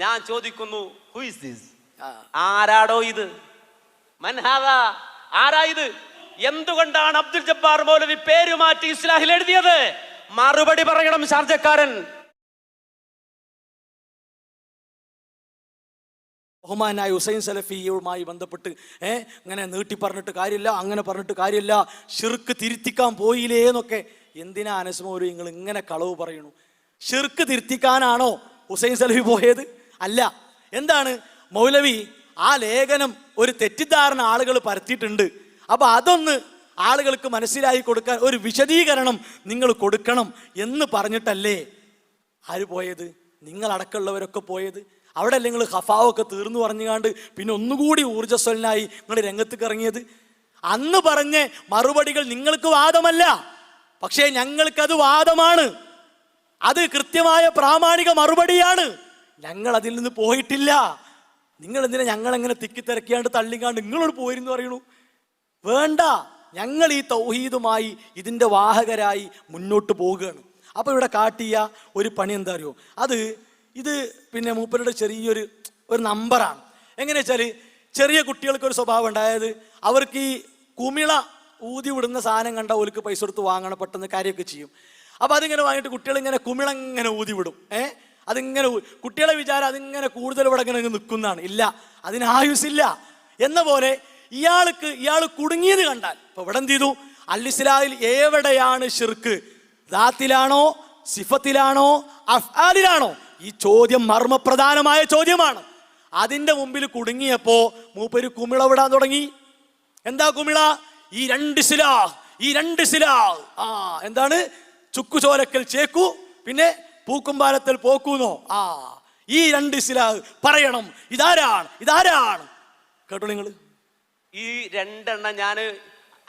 ഞാൻ ചോദിക്കുന്നു, who is this? ആരാടോ ഇത്? മൻഹാദ? ആരാ ഇത്? എന്തുകൊണ്ടാണ് അബ്ദുൽ ജബ്ബാർ മൗലവി പേര് മാറ്റി ഇസ്ലാഹിൽ എഴുതിയത്? മറുപടി പറയണം ഷാർജക്കാരൻ. ബഹുമാനായ ഹുസൈൻ സലഫിയുമായി ബന്ധപ്പെട്ട് ഇങ്ങനെ നീട്ടി പറഞ്ഞിട്ട് കാര്യമില്ല, അങ്ങനെ പറഞ്ഞിട്ട് കാര്യമില്ല, ഷിർക്ക് തിരുത്തിക്കാൻ പോയില്ലേ എന്നൊക്കെ. എന്തിനാ അനസ് മൗലവി നിങ്ങൾ ഇങ്ങനെ കളവ് പറയണു? ഷിർക്ക് തിരുത്തിക്കാനാണോ ഹുസൈൻ സലഫി പോയത്? അല്ല. എന്താണ് മൗലവി ആ ലേഖനം ഒരു തെറ്റിദ്ധാരണ ആളുകൾ പരത്തിയിട്ടുണ്ട്, അപ്പൊ അതൊന്ന് ആളുകൾക്ക് മനസ്സിലാക്കി കൊടുക്കാൻ ഒരു വിശദീകരണം നിങ്ങൾ കൊടുക്കണം എന്ന് പറഞ്ഞിട്ടല്ലേ ആര് പോയത്? നിങ്ങളടക്കമുള്ളവരൊക്കെ പോയത്. അവിടെ അല്ലേ നിങ്ങൾ ഖഫാവൊക്കെ തീർന്നു പറഞ്ഞുകാണ്ട് പിന്നെ ഒന്നുകൂടി ഊർജ്ജസ്വലനായി നിങ്ങൾ രംഗത്തേക്ക് ഇറങ്ങിയത്? അന്ന് പറഞ്ഞ മറുപടികൾ നിങ്ങൾക്ക് വാദമല്ല, പക്ഷേ ഞങ്ങൾക്കത് വാദമാണ്. അത് കൃത്യമായ പ്രാമാണിക മറുപടിയാണ്. ഞങ്ങൾ അതിൽ നിന്ന് പോയിട്ടില്ല. നിങ്ങൾ എന്തിനാ ഞങ്ങളെങ്ങനെ തിക്കിത്തിരക്കിയാണ്ട് തള്ളിക്കാണ്ട് നിങ്ങളോട് പോയിരുന്നു പറയണു? വേണ്ട, ഞങ്ങൾ ഈ തൗഹീദുമായി ഇതിൻ്റെ വാഹകരായി മുന്നോട്ട് പോവുകയാണ്. അപ്പോൾ ഇവിടെ കാട്ടിയ ഒരു പണി എന്താ അറിയോ? ഇത് പിന്നെ മൂപ്പരുടെ ചെറിയൊരു നമ്പറാണ്. എങ്ങനെ വെച്ചാൽ ചെറിയ കുട്ടികൾക്കൊരു സ്വഭാവം ഉണ്ടായത്, അവർക്ക് ഈ കുമിള ഊതി വിടുന്ന സാധനം കണ്ട ഓർക്ക് പൈസ കൊടുത്ത് വാങ്ങണം, പെട്ടെന്ന് കാര്യമൊക്കെ ചെയ്യും. അപ്പോൾ അതിങ്ങനെ വാങ്ങിയിട്ട് കുട്ടികളിങ്ങനെ കുമിള ഇങ്ങനെ ഊതി വിടും. അതിങ്ങനെ കുട്ടികളെ വിചാരം അതിങ്ങനെ കൂടുതൽ ഇവിടെ ഇങ്ങനെ നിൽക്കുന്നതാണ്. ഇല്ല, അതിന് ആയുസില്ല. എന്ന പോലെ ഇയാൾ കുടുങ്ങിയത് കണ്ടാൽ ഇപ്പൊ ഇവിടെ എന്ത് ചെയ്തു? അൽ-ഇസ്ലാഹിൽ എവിടെയാണ് ഷിർക്ക്? ദാത്തിലാണോ, സിഫത്തിലാണോ, അഫ്ആലിലാണോ? ഈ ചോദ്യം മർമ്മപ്രധാനമായ ചോദ്യമാണ്. അതിന്റെ മുമ്പിൽ കുടുങ്ങിയപ്പോ മൂപ്പര് കുമിള വിടാൻ തുടങ്ങി. എന്താ കുമിള? ഈ രണ്ട് സിലാഹ്. എന്താണ്? ചുക്കുചോലക്കൽ ചേക്കു, പിന്നെ പൂക്കുംപാലത്തിൽ പോക്കൂന്നോ? ഈ രണ്ട് സിലാഹ് പറയണം. ഇതാരാണ്? കേട്ടോ നിങ്ങൾ? ഈ രണ്ടെണ്ണം ഞാൻ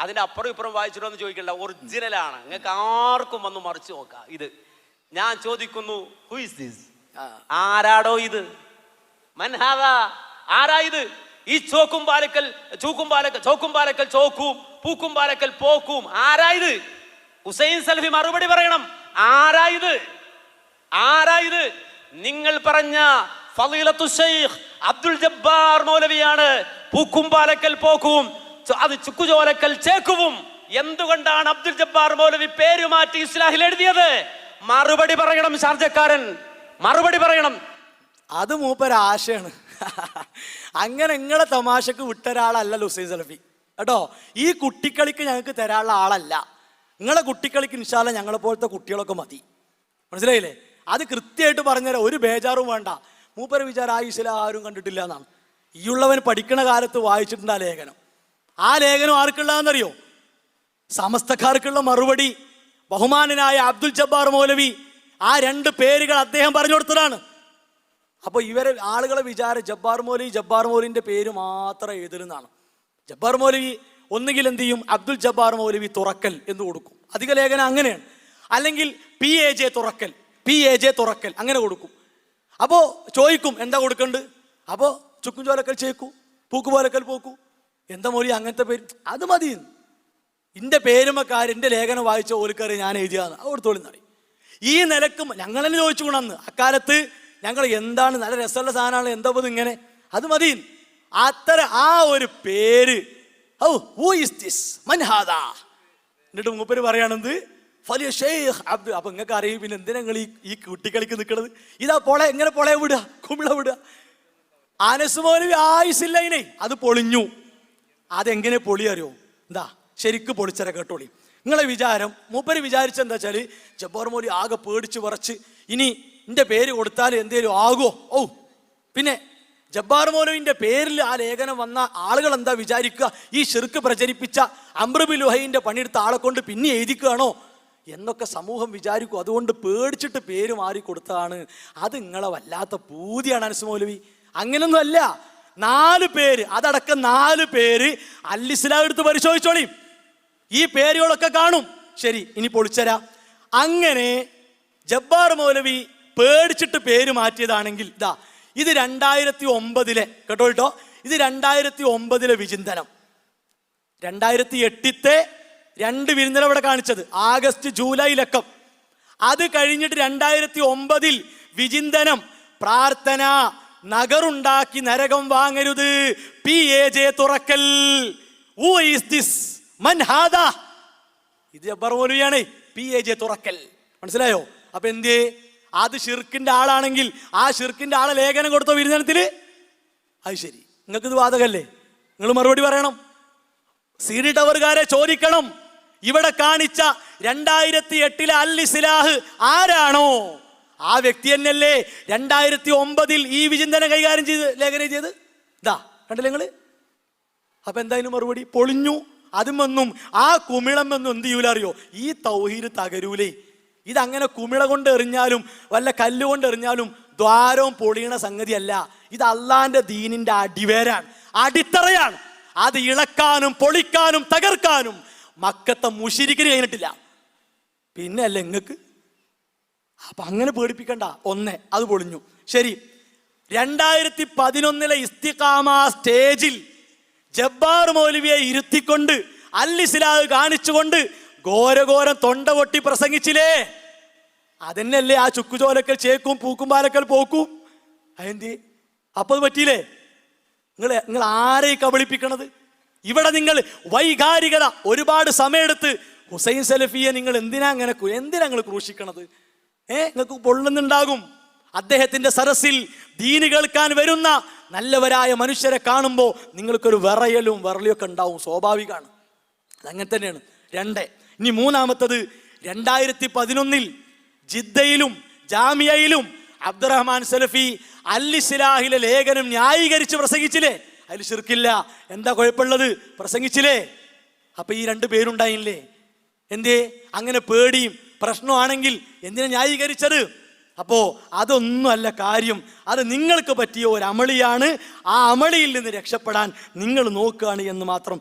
അതിന്റെ അപ്പുറം ഇപ്പുറം വായിച്ചിട്ടോ എന്ന് ചോദിക്കണ്ട, ഒറിജിനലാണ്. നിങ്ങൾക്ക് ആർക്കും വന്ന് മറിച്ച് നോക്കാം. ഇത് ഞാൻ ചോദിക്കുന്നു, ഹു ഈസ് ദിസ്? ആരാടോ ഇത്? മൻഹാദ? ആരാ ഇത്? ഈ ചോക്കും പാലക്കൽ ചോക്കും, പൂക്കും പാലക്കൽ പോക്കും. ആരാ ഇത്? ഹുസൈൻ സലഫി മറുപടി പറയണം. ആരാ ഇത്? നിങ്ങൾ പറഞ്ഞ ഫളീലത്തു ശൈഖ് അബ്ദുൽ ജബ്ബാർ മൗലവിയാണ് പൂക്കും പാലക്കൽ പോക്കും, അത് ചുക്കുചോലക്കൽ ചേക്കുവും. എന്തുകൊണ്ടാണ് അബ്ദുൽ ജബ്ബാർ മൗലവി പേര് മാറ്റി ഇസ്ലാഹിൽ എഴുതിയത്? മറുപടി പറയണം ഷാർജക്കാരൻ, മറുപടി പറയണം. അത് മൂപ്പരാശയാണ്. അങ്ങനെ നിങ്ങളെ തമാശക്ക് വിട്ടൊരാളല്ല ഹുസൈൻ സലഫി കേട്ടോ. ഈ കുട്ടിക്കളിക്ക് ഞങ്ങൾക്ക് തരാനുള്ള ആളല്ല. നിങ്ങളെ കുട്ടിക്കളിക്ക് ഇൻഷാ അല്ലാഹ് ഞങ്ങളെ പോലത്തെ കുട്ടികളൊക്കെ മതി. മനസ്സിലായില്ലേ? അത് കൃത്യമായിട്ട് പറഞ്ഞുതരാം. ഒരു ബേജാറും വേണ്ട. മൂപ്പര വിചാരം ആയുസില ആരും കണ്ടിട്ടില്ല എന്നാണ്. ഈ ഉള്ളവൻ പഠിക്കണ കാലത്ത് വായിച്ചിട്ടുണ്ട് ആ ലേഖനം. ആ ലേഖനം ആർക്കുള്ളതെന്നറിയോ? സമസ്തക്കാർക്കുള്ള മറുപടി. ബഹുമാനനായ അബ്ദുൽ ജബ്ബാർ മൗലവി ആ രണ്ട് പേരുകൾ അദ്ദേഹം പറഞ്ഞു കൊടുത്തതാണ്. അപ്പോൾ ഇവരെ ആളുകളെ വിചാരം ജബ്ബാർ മൗലവിന്റെ പേര് മാത്രം എഴുതരുന്നാണ്. ജബ്ബാർ മൗലവി ഒന്നുകിൽ എന്ത് ചെയ്യും? അബ്ദുൽ ജബ്ബാർ മൗലവി തുറക്കൽ എന്ന് കൊടുക്കും. അധിക ലേഖനം അങ്ങനെയാണ്. അല്ലെങ്കിൽ PAJ തുറക്കൽ അങ്ങനെ കൊടുക്കും. അപ്പോൾ ചോദിക്കും എന്താ കൊടുക്കണ്ട്? അപ്പോൾ ചുക്കും ചോലക്കൽ ചേക്കു, പൂക്ക് പോലക്കൽ പോക്കു. എന്താ മൗലവി അങ്ങനത്തെ പേര്? അത് മതി. എൻ്റെ പേരുമക്കാർ എൻ്റെ ലേഖനം വായിച്ച ഓലിക്കറി ഞാൻ എഴുതിയാന്ന് അവിടുത്തോളിന്നറി. ഈ നിലക്കും ഞങ്ങൾ തന്നെ ചോദിച്ചു കൊണ്ടന്ന് അക്കാലത്ത് ഞങ്ങൾ എന്താണ് നല്ല രസമുള്ള സാധനമാണ്, എന്താ പോലും ഇങ്ങനെ, അത് മതി. അത്ര ആ ഒരു പേര്. Who is this? മൻഹാദ? എന്നിട്ട് മൂപ്പര് പറയാണെന്ത്? ഫലിയ ഷെയ്ഖ് അബ്ദുൽ. അപ്പൊ നിങ്ങൾക്ക് അറിയും പിന്നെ എന്തിനാ നിങ്ങൾ ഈ കുട്ടിക്കളിക്ക് നിൽക്കണത്? ഇതാ എങ്ങനെ പൊളയെ വിടുക, കുമിള വിടുക. അനസ് മൗലവി ആയുസില്ല ഇനെ, അത് പൊളിഞ്ഞു. അതെങ്ങനെ പൊളി അറിയോ? എന്താ ശരിക്ക് പൊളിച്ചര കേട്ടോളി. നിങ്ങളെ വിചാരം മൂപ്പര് വിചാരിച്ചെന്താ വെച്ചാല് ജബ്ബാർ മൗലവി ആകെ പേടിച്ച് പറച്ച് ഇനി എൻ്റെ പേര് കൊടുത്താൽ എന്തേലും ആകുമോ? പിന്നെ ജബ്ബാർ മൗലവിന്റെ പേരിൽ ആ ലേഖനം വന്ന ആളുകൾ എന്താ വിചാരിക്കുക? ഈ ഷിർക്ക് പ്രചരിപ്പിച്ച അംർ ബിൻ ലുഹൈന്റെ പണിയെടുത്ത ആളെ കൊണ്ട് പിന്നെ എഴുതിക്കുകയാണോ എന്നൊക്കെ സമൂഹം വിചാരിക്കും. അതുകൊണ്ട് പേടിച്ചിട്ട് പേര് മാറി കൊടുത്തതാണ്. അത് നിങ്ങളെ വല്ലാത്ത പൂതിയാണ് അനസ് മൗലവി. അങ്ങനൊന്നും അല്ല. 4 പേര്, അതടക്കം 4 പേര് അൽ-ഇസ്ലാം എടുത്ത് പരിശോധിച്ചോളി. ഈ പേരുകളൊക്കെ കാണും. ശരി, ഇനി പൊളിച്ചരാ. അങ്ങനെ ജബ്ബാർ മൗലവി പേടിച്ചിട്ട് പേര് മാറ്റിയതാണെങ്കിൽ ഇത് 2009 കേട്ടോ. ഇത് 2009 വിചിന്തനം. 2008 2 വിരുന്നല ഇവിടെ കാണിച്ചത് ആഗസ്റ്റ് ജൂലൈ ലക്കം. അത് കഴിഞ്ഞിട്ട് 2009 വിചിന്തനം പ്രാർത്ഥന, നഗറുണ്ടാക്കി നരകം വാങ്ങരുത്. PAJ തുറക്കൽ. Who is this? മൻ ഹാദാ? ഇത് ജബ്ബാർ മൗലവിയാണ്. PAJ തുറക്കൽ. മനസ്സിലായോ? അപ്പൊ എന്തേ, അത് ഷിർക്കിന്റെ ആളാണെങ്കിൽ ആ ഷിർക്കിന്റെ ആളെ ലേഖനം കൊടുത്തോ വിരുദ്ധനത്തില്? അത് ശരി, നിങ്ങൾക്ക് ഇത് വാദകല്ലേ? നിങ്ങൾ മറുപടി പറയണം. CD ടവറുകാരെ ചോദിക്കണം, ഇവിടെ കാണിച്ച 2008 അൽ ഇസ്ലാഹ് ആരാണോ ആ വ്യക്തി തന്നെയല്ലേ 2009 ഈ വിചിന്തനം കൈകാര്യം ചെയ്ത് ലേഖനം ചെയ്ത്? ഇതാ കണ്ടില്ലേ നിങ്ങള്? അപ്പൊ എന്തായാലും മറുപടി പൊളിഞ്ഞു. അതുമൊന്നും ആ കുമിളമെന്നും എന്ത് ചെയ്യൂല അറിയോ? ഈ തൗഹീദ് തകരൂലേ. ഇതങ്ങനെ കുമിള കൊണ്ട് എറിഞ്ഞാലും വല്ല കല്ലുകൊണ്ട് എറിഞ്ഞാലും ദ്വാരവും പൊളിയണ സംഗതിയല്ല. ഇത് അള്ളാന്റെ ദീനിന്റെ അടിവേരാണ്, അടിത്തറയാണ്. അത് ഇളക്കാനും പൊളിക്കാനും തകർക്കാനും മക്കത്തെ മുശിരിക്കിന് കഴിഞ്ഞിട്ടില്ല. പിന്നെ അല്ല നിങ്ങൾക്ക്. അപ്പൊ അങ്ങനെ പേടിപ്പിക്കണ്ട. ഒന്ന് അത് പൊളിഞ്ഞു. ശരി, 2011 ഇസ്തിഖാമ സ്റ്റേജിൽ ജബ്ബാർ മൗലവിയെ ഇരുത്തിക്കൊണ്ട് അൽ ഇസ്ലാഹ് കാണിച്ചുകൊണ്ട് ഘോരഘോരം തൊണ്ട പൊട്ടി പ്രസംഗിച്ചില്ലേ? അതന്നെയല്ലേ ആ ചുക്കുചോലക്കൽ ചേക്കും പൂക്കും പാലക്കൽ പോക്കും. അതെന്തി അപ്പൊ അത് പറ്റിയില്ലേ? നിങ്ങൾ ആരെ കബളിപ്പിക്കണത്? ഇവിടെ നിങ്ങൾ വൈകാരികത ഒരുപാട് സമയമെടുത്ത് ഹുസൈൻ സലഫിയെ നിങ്ങൾ എന്തിനാ നിങ്ങൾ ക്രൂശിക്കണത്? നിങ്ങൾക്ക് പൊള്ളുന്നുണ്ടാകും. അദ്ദേഹത്തിന്റെ സരസിൽ ദീന് കേൾക്കാൻ വരുന്ന നല്ലവരായ മനുഷ്യരെ കാണുമ്പോൾ നിങ്ങൾക്കൊരു വിറയലും വിറളിയൊക്കെ ഉണ്ടാവും, സ്വാഭാവികമാണ്. അതങ്ങനെ തന്നെയാണ്. 2. ഇനി മൂന്നാമത്തത്, 2011 ജിദ്ദയിലും ജാമിയയിലും അബ്ദുറഹ്മാൻ സലഫി അൽ ഇസ്ലാഹിലെ ലേഖനം ന്യായീകരിച്ച് പ്രസംഗിച്ചില്ലേ? അതിൽ ശിർക്കില്ല, എന്താ കുഴപ്പമുള്ളത്? പ്രസംഗിച്ചില്ലേ? അപ്പൊ ഈ 2 പേരുണ്ടായില്ലേ? എന്തേ അങ്ങനെ പേടിയും പ്രശ്നമാണെങ്കിൽ എന്തിനാ ന്യായീകരിച്ചത്? അപ്പോ അതൊന്നും അല്ല കാര്യം. അത് നിങ്ങൾക്ക് പറ്റിയ ഒരു അമളിയാണ്. ആ അമളിയിൽ നിന്ന് രക്ഷപ്പെടാൻ നിങ്ങൾ നോക്കുകയാണ് എന്ന് മാത്രം.